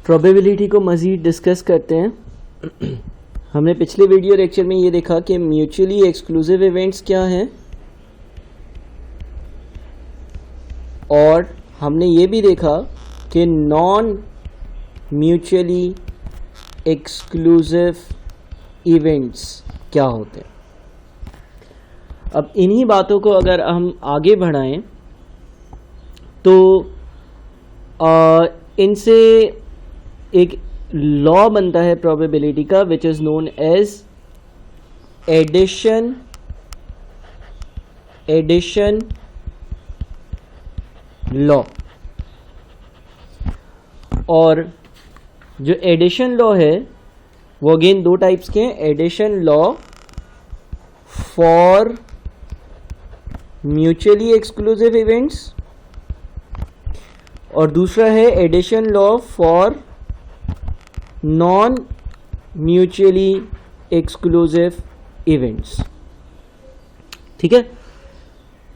Probability को मज़ीद discuss करते हैं। हमने पिछले वीडियो लेक्चर में ये देखा कि म्यूचुअली एक्सक्लूसिव इवेंट्स क्या हैं, और हमने ये भी देखा कि नॉन म्यूचुअली एक्सक्लूसिव इवेंट्स क्या होते हैं। अब इन्हीं बातों को अगर हम आगे बढ़ाएं तो इनसे एक लॉ बनता है प्रोबेबिलिटी का, which is known as addition law. और जो एडिशन लॉ है वो अगेन दो टाइप्स के हैं, addition law for mutually exclusive events और दूसरा है addition law for non mutually exclusive events. ठीक है।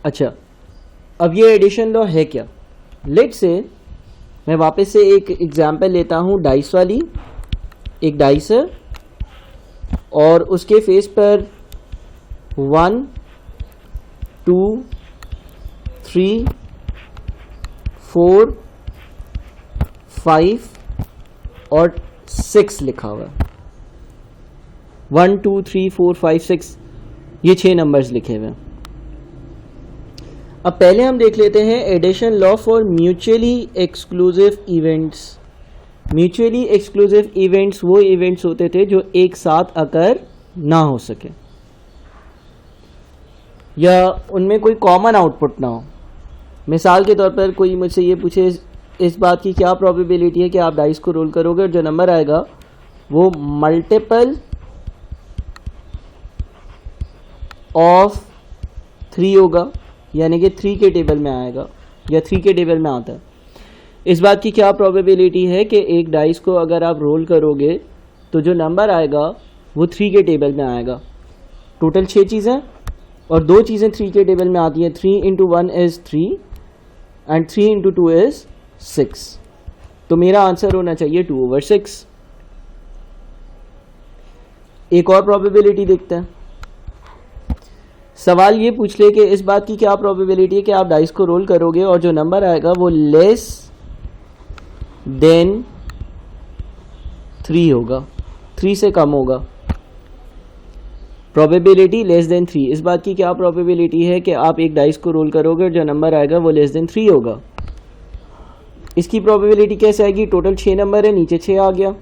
अच्छा, अब ये एडिशन लॉ है क्या? लेट्स से मैं वापस से एक एग्जांपल लेता हूँ, डाइस वाली। एक डाइस है और उसके फेस पर 1, 2, 3, 4, 5 और 6 लिखा हुआ है। 1, 2, 3, 4, 5, 6 ये 6 नंबर्स लिखे हुए हैं। अब पहले हम देख लेते हैं addition law for mutually exclusive events. Mutually exclusive events वो इवेंट्स होते थे जो एक साथ अकर ना हो सके या उनमें कोई कॉमन आउटपुट ना हो। मिसाल के तौर पर कोई मुझसे ये पूछे इस बात की क्या प्रोबेबिलिटी है कि आप डाइस को रोल करोगे और जो नंबर आएगा वो मल्टीपल ऑफ 3 होगा, यानी कि 3 के टेबल में आएगा या 3 के टेबल में आता है। इस बात की क्या प्रोबेबिलिटी है कि एक डाइस को अगर आप रोल करोगे तो जो नंबर आएगा वो 3 के टेबल में आएगा। टोटल 6 चीज़ें और 2 चीज़ें 3 के टेबल में आती हैं। 3 × 1 इज़ 3 एंड 3 × 2 इज़ 6। तो मेरा आंसर होना चाहिए 2/6। एक और प्रोबेबिलिटी देखते हैं। सवाल ये पूछ ले कि इस बात की क्या प्रोबेबिलिटी है कि आप डाइस को रोल करोगे और जो नंबर आएगा वो लेस देन 3 होगा, 3 से कम होगा। Probability less than 3। इस बात की क्या प्रोबेबिलिटी है कि आप एक डाइस को रोल करोगे और जो नंबर आएगा वो लेस देन 3 होगा। इसकी प्रोबेबिलिटी कैसे आएगी? टोटल 6 नंबर है, नीचे 6 आ गया।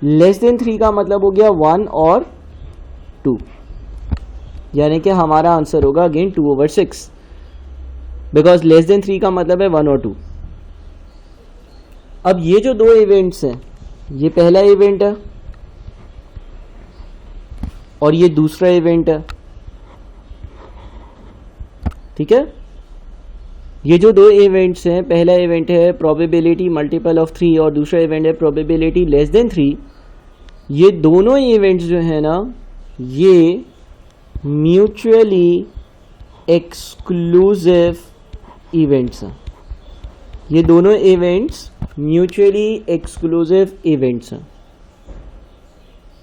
लेस देन 3 का मतलब हो गया 1 और 2, यानी कि हमारा आंसर होगा अगेन 2/6, बिकॉज लेस देन 3 का मतलब है 1 और 2। अब ये जो 2 इवेंट्स हैं, ये पहला इवेंट है और ये दूसरा इवेंट है। ठीक है। ये जो 2 इवेंट्स हैं, पहला इवेंट है प्रोबेबिलिटी मल्टीपल ऑफ 3 और दूसरा इवेंट है प्रोबेबिलिटी लेस देन 3। ये दोनों इवेंट्स जो है ना, ये म्यूचुअली एक्सक्लूसिव इवेंट्स हैं। ये दोनों इवेंट्स म्यूचुअली एक्सक्लूसिव इवेंट्स हैं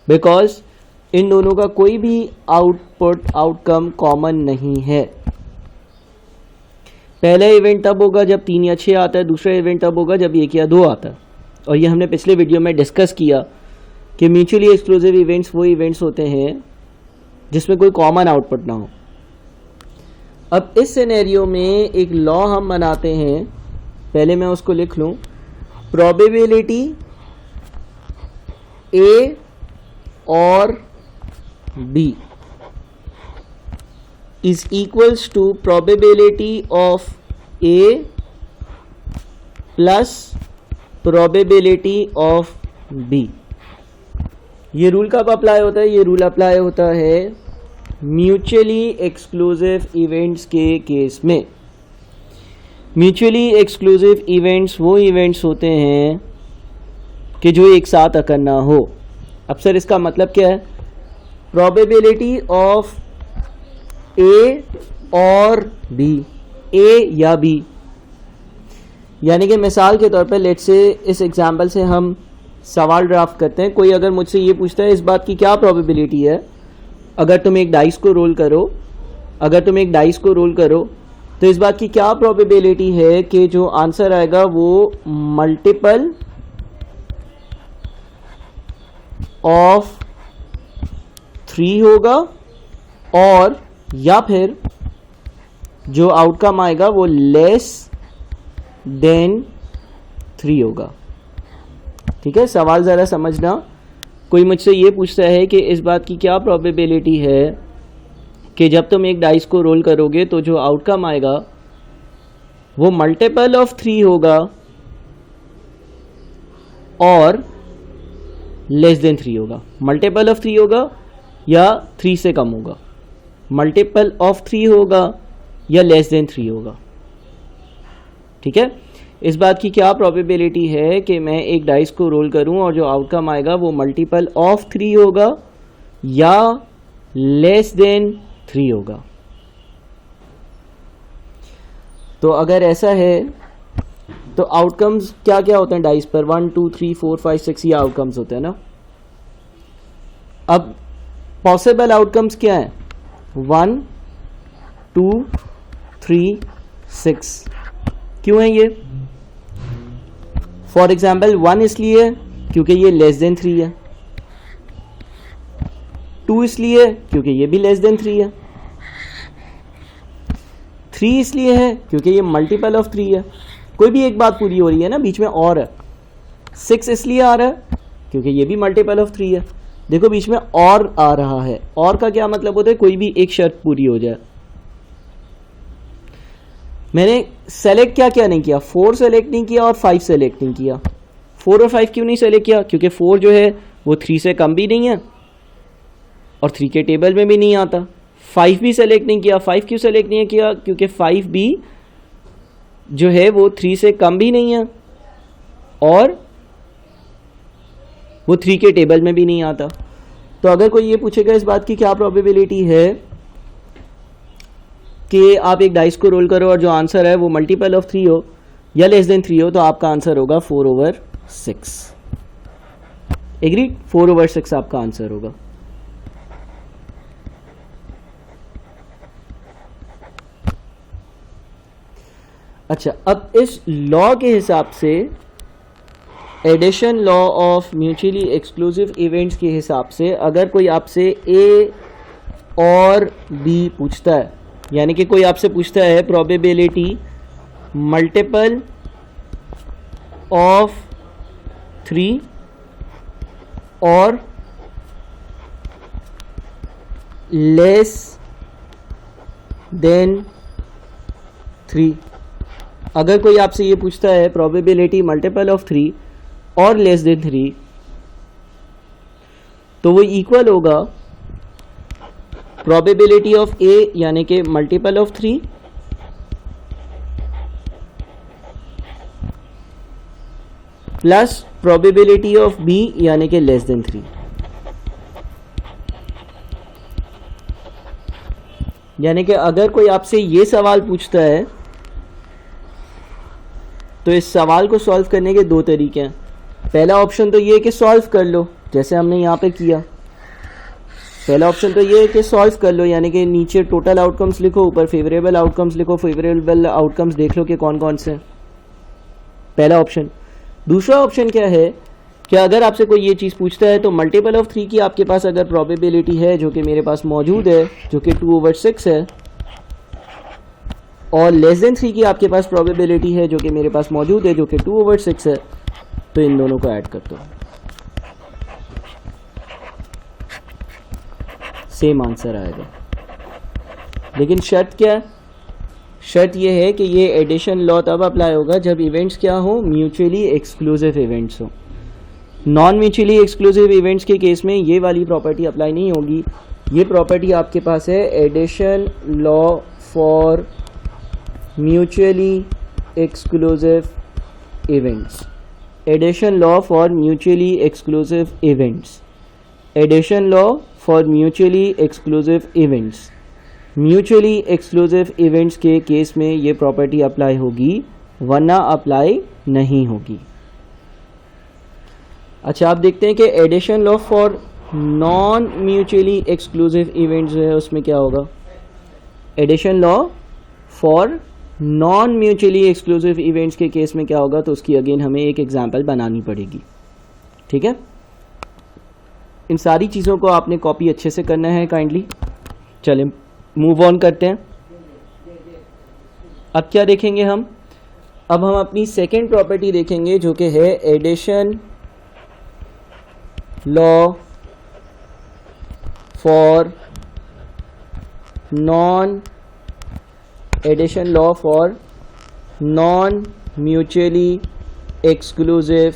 बिकॉज इन दोनों का कोई भी आउटकम कॉमन नहीं है। पहला इवेंट तब होगा जब 3 या 6 आता है, दूसरा इवेंट तब होगा जब 1 या 2 आता है। और ये हमने पिछले वीडियो में डिस्कस किया कि म्यूचुअली एक्सक्लूसिव इवेंट्स वो इवेंट्स होते हैं जिसमें कोई कॉमन आउटपुट ना हो। अब इस सिनेरियो में एक लॉ हम बनाते हैं, पहले मैं उसको लिख लूं। प्रोबेबिलिटी ए और B is equals to probability of A plus probability of B। ये रूल कब अप्लाई होता है? ये रूल अप्लाई होता है म्यूचुअली एक्सक्लूसिव इवेंट्स के केस में। म्यूचुअली एक्सक्लूसिव इवेंट्स वो इवेंट्स होते हैं कि जो एक साथ अकर ना हो। अब सर इसका मतलब क्या है? प्रोबेबिलिटी ऑफ ए और बी, ए या बी, यानी कि मिसाल के तौर पर लेट्स से इस एग्जांपल से हम सवाल ड्राफ्ट करते हैं। कोई अगर मुझसे ये पूछता है इस बात की क्या प्रोबेबिलिटी है अगर तुम एक डाइस को रोल करो, तो इस बात की क्या प्रोबेबिलिटी है कि जो आंसर आएगा वो मल्टीपल ऑफ 3 होगा और या फिर जो आउटकम आएगा वो लेस देन 3 होगा। ठीक है, सवाल ज़रा समझना। कोई मुझसे ये पूछता है कि इस बात की क्या प्रोबेबिलिटी है कि जब तुम एक डाइस को रोल करोगे तो जो आउटकम आएगा वो मल्टीपल ऑफ 3 होगा और लेस देन 3 होगा। मल्टीपल ऑफ 3 होगा या 3 से कम होगा, मल्टीपल ऑफ 3 होगा या लेस देन 3 होगा। ठीक है, इस बात की क्या प्रोबेबिलिटी है कि मैं एक डाइस को रोल करूं और जो आउटकम आएगा वो मल्टीपल ऑफ 3 होगा या लेस देन 3 होगा। तो अगर ऐसा है तो आउटकम्स क्या क्या होते हैं डाइस पर? 1 2 3 4 5 6 ये आउटकम्स होते हैं ना। अब पॉसिबल आउटकम्स क्या है? 1 2 3 6। क्यों है ये? फॉर एग्जाम्पल 1 इसलिए क्योंकि ये लेस देन 3 है, 2 इसलिए क्योंकि ये भी लेस देन 3 है, 3 इसलिए है क्योंकि ये मल्टीपल ऑफ 3 है। कोई भी एक बात पूरी हो रही है ना, बीच में और है। 6 इसलिए आ रहा है क्योंकि ये भी मल्टीपल ऑफ 3 है। देखो बीच में और आ रहा है, और का क्या मतलब होता है? कोई भी एक शर्त पूरी हो जाए। मैंने सेलेक्ट क्या क्या नहीं किया? 4 सेलेक्ट नहीं किया और 5 सेलेक्ट नहीं किया। 4 और 5 क्यों नहीं सेलेक्ट किया? क्योंकि 4 जो है वो 3 से कम भी नहीं है और 3 के टेबल में भी नहीं आता। 5 भी सेलेक्ट नहीं किया। 5 क्यों सेलेक्ट नहीं किया? क्योंकि 5 भी जो है वो 3 से कम भी नहीं है और वो 3 के टेबल में भी नहीं आता। तो अगर कोई ये पूछेगा इस बात की क्या प्रोबेबिलिटी है कि आप एक डाइस को रोल करो और जो आंसर है वो मल्टीपल ऑफ 3 हो या लेस देन 3 हो, तो आपका आंसर होगा 4/6। एग्री? 4/6 आपका आंसर होगा। अच्छा, अब इस लॉ के हिसाब से, addition law of mutually exclusive events के हिसाब से, अगर कोई आपसे ए और बी पूछता है, यानी कि कोई आपसे पूछता है प्रोबेबिलिटी मल्टीपल ऑफ 3 और लेस देन 3, अगर कोई आपसे ये पूछता है प्रोबेबिलिटी मल्टीपल ऑफ 3 और लेस देन 3, तो वो इक्वल होगा प्रोबेबिलिटी ऑफ ए यानी कि multiple of 3 plus probability of B यानी कि लेस देन 3। यानी कि अगर कोई आपसे ये सवाल पूछता है तो इस सवाल को सॉल्व करने के 2 तरीके हैं। पहला ऑप्शन तो ये है कि सॉल्व कर लो, जैसे हमने यहाँ पे किया। पहला ऑप्शन तो ये है कि सॉल्व कर लो, यानी कि नीचे टोटल आउटकम्स लिखो, ऊपर फेवरेबल आउटकम्स लिखो, फेवरेबल आउटकम्स देख लो कि कौन कौन से। पहला ऑप्शन। दूसरा ऑप्शन क्या है कि अगर आपसे कोई ये चीज़ पूछता है तो मल्टीपल ऑफ 3 की आपके पास अगर प्रोबेबिलिटी है, जो कि मेरे पास मौजूद है, जो कि 2/6 है, और लेस देन 3 की आपके पास प्रोबेबिलिटी है जो कि मेरे पास मौजूद है, जो कि 2/6 है, तो इन दोनों को ऐड कर दो, सेम आंसर आएगा। लेकिन शर्त क्या है? शर्त यह है कि ये एडिशन लॉ तब अप्लाई होगा जब इवेंट्स क्या हो? म्यूचुअली एक्सक्लूसिव इवेंट्स हो। नॉन म्यूचुअली एक्सक्लूसिव इवेंट्स के केस में ये वाली प्रॉपर्टी अप्लाई नहीं होगी। ये प्रॉपर्टी आपके पास है addition law for mutually exclusive events. Addition law for mutually exclusive events. Addition law for mutually exclusive events. Mutually exclusive events के केस में ये प्रॉपर्टी अप्लाई होगी वरना अप्लाई नहीं होगी। अच्छा, आप देखते हैं कि addition law for non mutually exclusive events जो है उसमें क्या होगा। Addition law for non mutually exclusive events के केस में क्या होगा, तो उसकी अगेन हमें एक एग्जांपल बनानी पड़ेगी। ठीक है, इन सारी चीज़ों को आपने कॉपी अच्छे से करना है काइंडली। चलें मूव ऑन करते हैं। अब क्या देखेंगे हम, अब हम अपनी सेकेंड प्रॉपर्टी देखेंगे जो कि है addition law for non mutually exclusive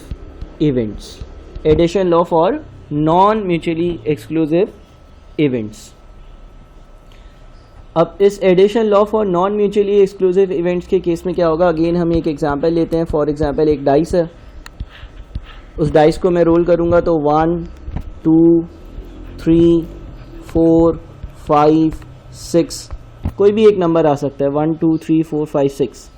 events. Addition law for non mutually exclusive events. अब इस addition law for non mutually exclusive events के केस में क्या होगा, अगेन हम एक एग्जांपल लेते हैं। फॉर एग्जांपल एक डाइस है, उस डाइस को मैं रोल करूंगा तो 1 2 3 4 5 6 कोई भी एक नंबर आ सकता है, 1 2 3 4 5 6।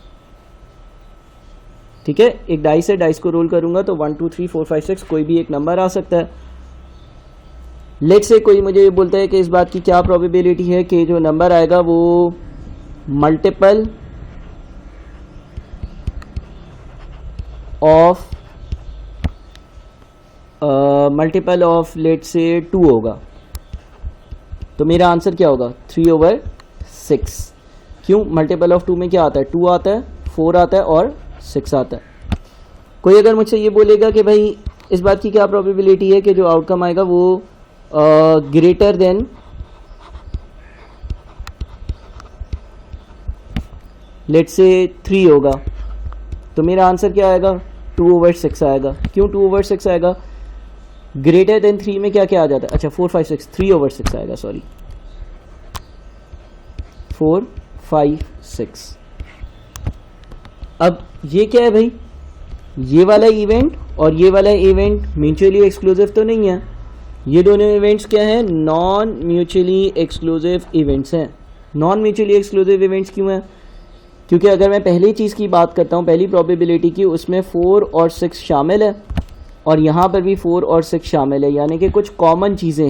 ठीक है, एक डाइस है, डाइस को रोल करूंगा तो 1 2 3 4 5 6 कोई भी एक नंबर आ सकता है। लेट्स से कोई मुझे ये बोलता है कि इस बात की क्या प्रोबेबिलिटी है कि जो नंबर आएगा वो मल्टीपल ऑफ लेट्स से 2 होगा, तो मेरा आंसर क्या होगा 3/6। क्यों, मल्टीपल ऑफ 2 में क्या आता है, 2 आता है, 4 आता है और 6 आता है। कोई अगर मुझसे ये बोलेगा कि भाई इस बात की क्या प्रोबेबिलिटी है कि जो आउटकम आएगा वो ग्रेटर देन लेट्स से 3 होगा, तो मेरा आंसर क्या आएगा 2/6 आएगा। क्यों 2/6 आएगा, ग्रेटर देन 3 में क्या क्या आ जाता है, अच्छा 4 5 6 3/6 आएगा, सॉरी 4 5 6। अब ये क्या है भाई, ये वाला इवेंट और ये वाला इवेंट म्यूचुअली एक्सक्लूसिव तो नहीं है। ये दोनों इवेंट्स क्या हैं, नॉन म्यूचुअली एक्सक्लूसिव इवेंट्स हैं। नॉन म्यूचुअली एक्सक्लूसिव इवेंट्स क्यों हैं, क्योंकि अगर मैं पहली चीज़ की बात करता हूँ, पहली प्रोबेबिलिटी की, उसमें 4 और 6 शामिल है और यहाँ पर भी 4 और 6 शामिल है, यानी कि कुछ कॉमन चीज़ें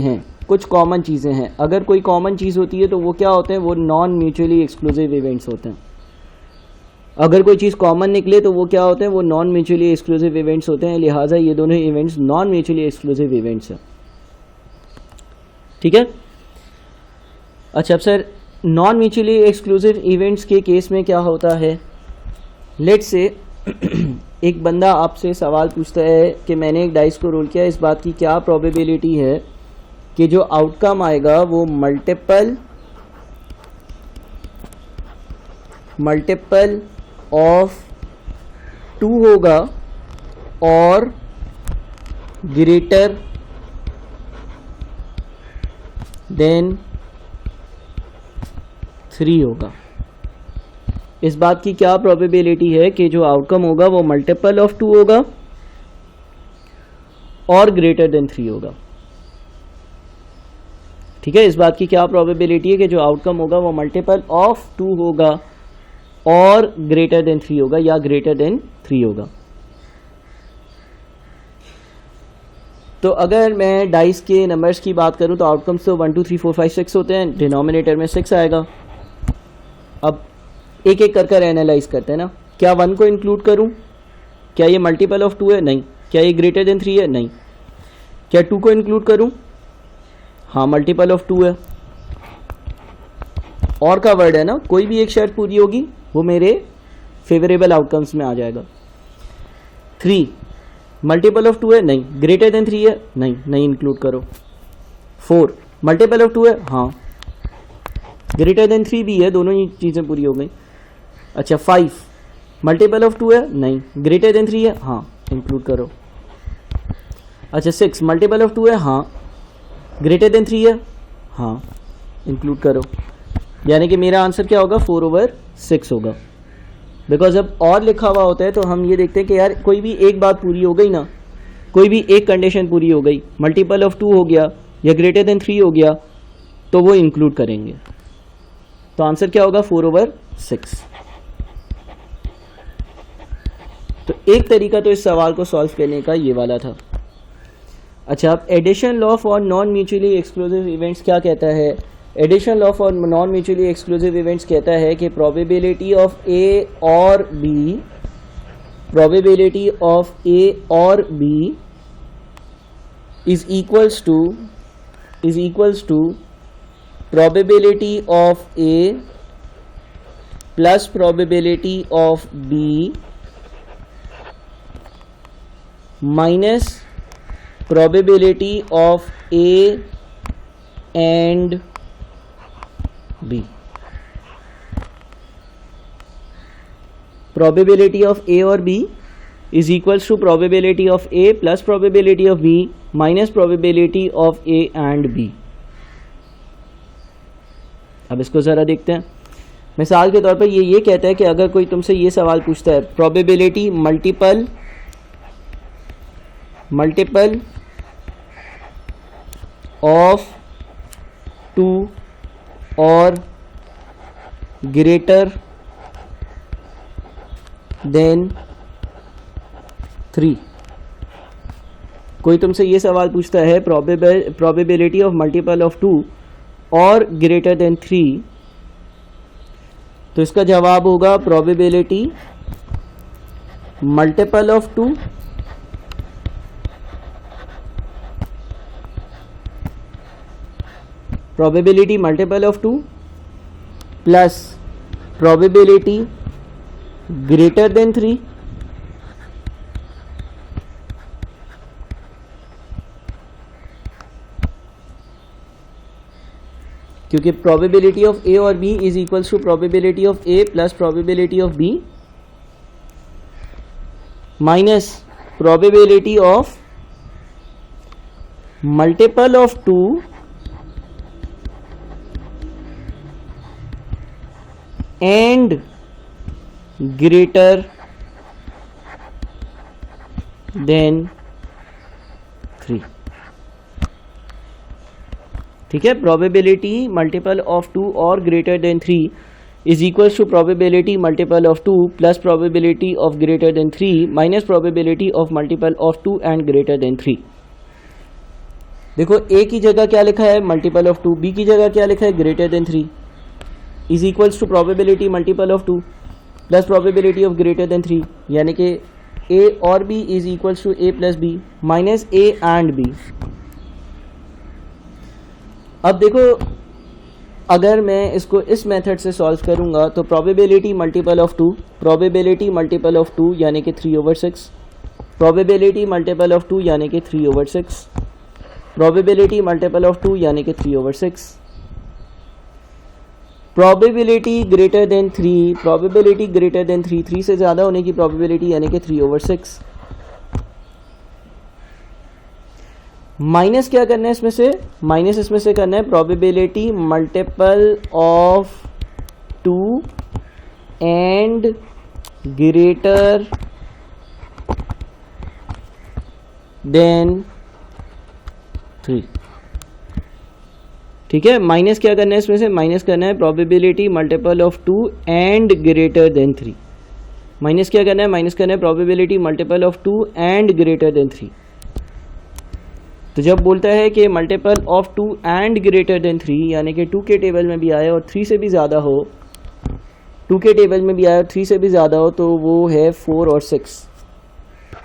हैं। अगर कोई कॉमन चीज़ होती है तो वो क्या होते हैं, वो नॉन म्यूचुअली एक्सक्लूसिव इवेंट्स होते हैं। अगर कोई चीज़ कॉमन निकले तो वो क्या होते हैं, वो नॉन म्यूचुअली एक्सक्लूसिव इवेंट्स होते हैं। लिहाजा ये दोनों events non mutually exclusive events हैं। ठीक है, अच्छा अब sir non mutually exclusive events के केस में क्या होता है। लेट्स से एक बंदा आपसे सवाल पूछता है कि मैंने एक डाइस को रोल किया, इस बात की क्या प्रोबेबिलिटी है कि जो आउटकम आएगा वो मल्टीपल ऑफ 2 होगा और ग्रेटर देन 3 होगा। इस बात की क्या प्रोबेबिलिटी है कि जो आउटकम होगा वो मल्टीपल ऑफ 2 होगा और ग्रेटर देन 3 होगा। ठीक है, इस बात की क्या प्रोबेबिलिटी है कि जो आउटकम होगा वो मल्टीपल ऑफ 2 होगा और ग्रेटर देन 3 होगा या ग्रेटर देन 3 होगा। तो अगर मैं डाइस के नंबर्स की बात करूं तो आउटकम्स तो 1 2 3 4 5 6 होते हैं, डिनोमिनेटर में 6 आएगा। अब एक एक कर कर एनालाइज करते हैं ना, क्या 1 को इंक्लूड करूं, क्या ये मल्टीपल ऑफ 2 है, नहीं। क्या ये ग्रेटर देन 3 है, नहीं। क्या 2 को इंक्लूड करूं, हाँ मल्टीपल ऑफ 2 है। और का वर्ड है ना, कोई भी एक शर्त पूरी होगी वो मेरे फेवरेबल आउटकम्स में आ जाएगा। 3 मल्टीपल ऑफ 2 है, नहीं। ग्रेटर देन 3 है, नहीं इंक्लूड करो। 4 मल्टीपल ऑफ 2 है, हाँ। ग्रेटर देन 3 भी है, दोनों ही चीज़ें पूरी हो गई। अच्छा 5 मल्टीपल ऑफ 2 है, नहीं। ग्रेटर देन 3 है, हाँ इंक्लूड करो। अच्छा 6 मल्टीपल ऑफ 2 है, हाँ। ग्रेटर देन 3 है, हाँ इंक्लूड करो। यानी कि मेरा आंसर क्या होगा 4/6 होगा। बिकॉज अब और लिखा हुआ होता है तो हम ये देखते हैं कि यार कोई भी एक बात पूरी हो गई ना, कोई भी एक कंडीशन पूरी हो गई, मल्टीपल ऑफ 2 हो गया या ग्रेटर देन 3 हो गया, तो वो इंक्लूड करेंगे। तो आंसर क्या होगा 4/6। तो एक तरीका तो इस सवाल को सॉल्व करने का ये वाला था। अच्छा, अब addition law for non mutually exclusive events क्या कहता है? Addition law for non mutually exclusive events कहता है कि प्रोबेबिलिटी ऑफ ए और बी, प्रोबेबिलिटी ऑफ ए और B is equals to probability of A plus probability of B minus probability of A and B. Probability of A और B is equals to probability of A plus probability of B minus probability of A and B. अब इसको ज़रा देखते हैं। मिसाल के तौर पर ये कहता है कि अगर कोई तुमसे ये सवाल पूछता है, प्रोबेबिलिटी मल्टीपल ऑफ 2 और ग्रेटर देन 3। कोई तुमसे ये सवाल पूछता है प्रोबेबिलिटी ऑफ मल्टीपल ऑफ 2 और ग्रेटर देन 3, तो इसका जवाब होगा probability multiple of 2 probability multiple of 2 plus probability greater than 3 क्योंकि प्रोबेबिलिटी ऑफ ए और B is equals to probability of A plus probability of B minus probability of multiple of 2 and greater than 3। ठीक है, probability multiple of 2 और greater than 3 is equals to probability multiple of 2 plus probability of greater than 3 minus probability of multiple of 2 and greater than 3। देखो, ए की जगह क्या लिखा है multiple of 2, B की जगह क्या लिखा है greater than 3, is equals to probability multiple of 2 plus probability of greater than 3, यानी कि ए और B is equals to A plus B minus A and B. अब देखो, अगर मैं इसको इस मेथड से सॉल्व करूंगा तो probability multiple of 2, probability multiple of 2 यानी कि 3/6, प्रोबेबिलिटी मल्टीपल ऑफ 2 यानी कि 3/6, प्रोबेबिलिटी मल्टीपल ऑफ 2 यानी कि 3/6, probability greater than 3, probability greater than 3, 3 से ज़्यादा होने की प्रोबेबिलिटी यानी कि 3/6, माइनस क्या करना है इसमें से, माइनस इसमें से करना है probability multiple of 2 and greater than 3। ठीक है, माइनस क्या करना है इसमें से, माइनस करना है probability multiple of 2 and greater than 3। Minus क्या करना है, माइनस करना है probability multiple of 2 and greater than 3। तो जब बोलता है कि multiple of 2 and greater than 3 यानी कि 2 के टेबल में भी आए और 3 से भी ज़्यादा हो, 2 के टेबल में भी आए और 3 से भी ज़्यादा हो, तो वो है 4 और 6।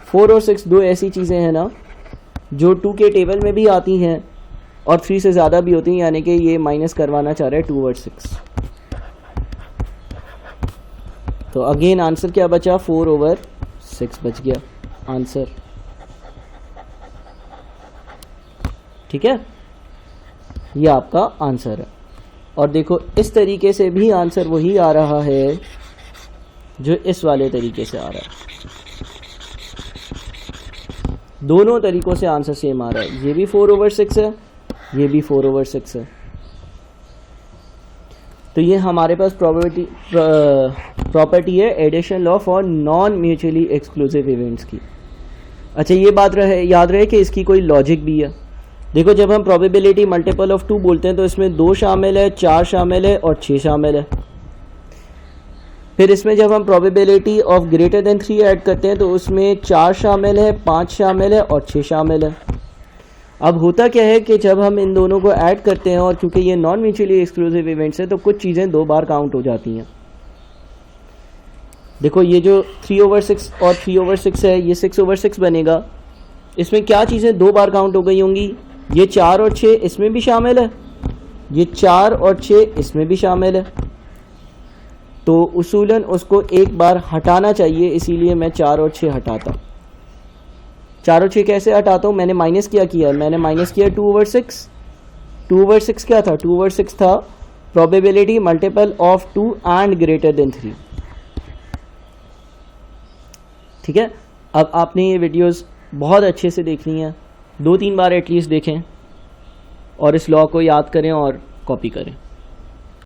4 और 6 दो ऐसी चीज़ें हैं ना जो 2 के टेबल में भी आती हैं और 3 से ज़्यादा भी होती हैं, यानी कि ये माइनस करवाना चाह रहा है 2 और 6। तो अगेन आंसर क्या बचा, 4/6 बच गया आंसर। ठीक है, ये आपका आंसर है। और देखो, इस तरीके से भी आंसर वही आ रहा है जो इस वाले तरीके से आ रहा है। दोनों तरीकों से आंसर सेम आ रहा है, ये भी 4/6 है, ये भी 4/6 है। तो ये हमारे पास प्रॉपर्टी है addition law for non mutually exclusive events की। अच्छा, ये बात याद रहे कि इसकी कोई लॉजिक भी है। देखो, जब हम प्रोबेबिलिटी मल्टीपल ऑफ 2 बोलते हैं तो इसमें 2 शामिल है, 4 शामिल है और 6 शामिल है। फिर इसमें जब हम probability of greater than 3 add करते हैं तो उसमें 4 शामिल है, 5 शामिल है और 6 शामिल है। अब होता क्या है कि जब हम इन दोनों को ऐड करते हैं और क्योंकि ये नॉन म्यूचुअली एक्सक्लूसिव इवेंट्स है तो कुछ चीज़ें 2 बार काउंट हो जाती हैं। देखो ये जो 3/6 और 3/6 है ये 6/6 बनेगा। इसमें क्या चीज़ें 2 बार काउंट हो गई होंगी, ये 4 और 6 इसमें भी शामिल है, ये 4 और 6 इसमें भी शामिल है। तो उसूलन उसको एक बार हटाना चाहिए, इसीलिए मैं 4 और 6 हटाता। 4 और 6 कैसे हटाता हूँ, मैंने माइनस क्या किया, मैंने माइनस किया 2/6। 2/6 क्या था, 2/6 था probability multiple of 2 and greater than 3। ठीक है, अब आपने ये वीडियोस बहुत अच्छे से देखनी है, 2-3 बार एटलीस्ट देखें और इस लॉ को याद करें और कॉपी करें।